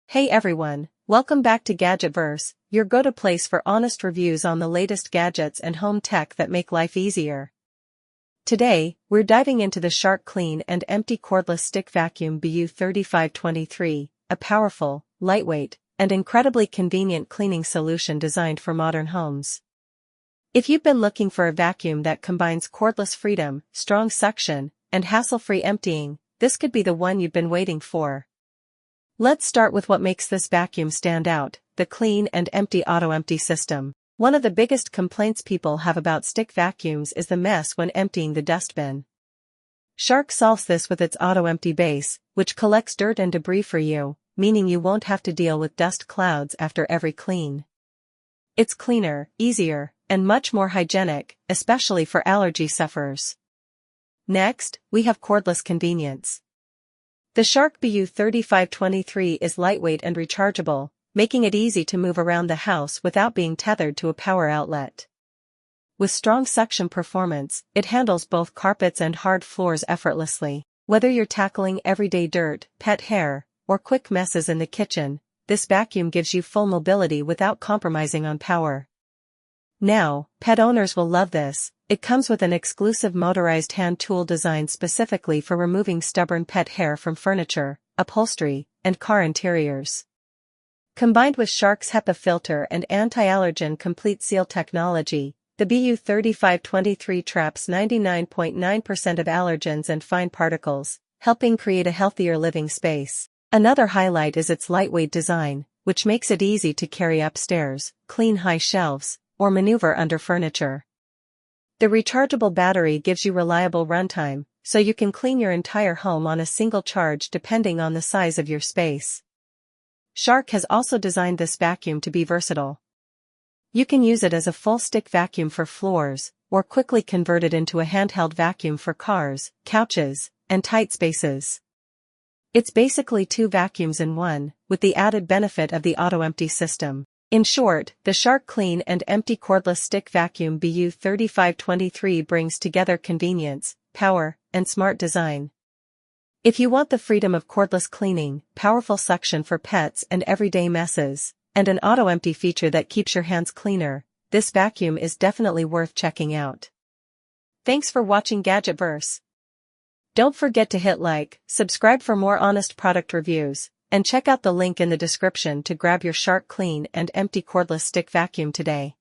Hey everyone, welcome back to Gadgetverse, your go-to place for honest reviews on the latest gadgets and home tech that make life easier. Today, we're diving into the Shark Clean and Empty Cordless Stick Vacuum BU3523, a powerful, lightweight, and incredibly convenient cleaning solution designed for modern homes. If you've been looking for a vacuum that combines cordless freedom, strong suction, and hassle-free emptying, this could be the one you've been waiting for. Let's start with what makes this vacuum stand out, the Clean and Empty Auto-Empty system. One of the biggest complaints people have about stick vacuums is the mess when emptying the dustbin. Shark solves this with its auto-empty base, which collects dirt and debris for you, meaning you won't have to deal with dust clouds after every clean. It's cleaner, easier, and much more hygienic, especially for allergy sufferers. Next, we have cordless convenience. The Shark BU3523 is lightweight and rechargeable, making it easy to move around the house without being tethered to a power outlet. With strong suction performance, it handles both carpets and hard floors effortlessly. Whether you're tackling everyday dirt, pet hair, or quick messes in the kitchen, this vacuum gives you full mobility without compromising on power. Now, pet owners will love this. It comes with an exclusive motorized hand tool designed specifically for removing stubborn pet hair from furniture, upholstery, and car interiors. Combined with Shark's HEPA filter and Anti-Allergen Complete Seal Technology, the BU3523 traps 99.9% of allergens and fine particles, helping create a healthier living space. Another highlight is its lightweight design, which makes it easy to carry upstairs, clean high shelves, or maneuver under furniture. The rechargeable battery gives you reliable runtime, so you can clean your entire home on a single charge depending on the size of your space. Shark has also designed this vacuum to be versatile. You can use it as a full stick vacuum for floors, or quickly convert it into a handheld vacuum for cars, couches, and tight spaces. It's basically two vacuums in one, with the added benefit of the auto-empty system. In short, the Shark Clean and Empty Cordless Stick Vacuum BU3523 brings together convenience, power, and smart design. If you want the freedom of cordless cleaning, powerful suction for pets and everyday messes, and an auto-empty feature that keeps your hands cleaner, this vacuum is definitely worth checking out. Thanks for watching Gadgetverse. Don't forget to hit like, subscribe for more honest product reviews, and check out the link in the description to grab your Shark Clean and Empty Cordless Stick Vacuum today.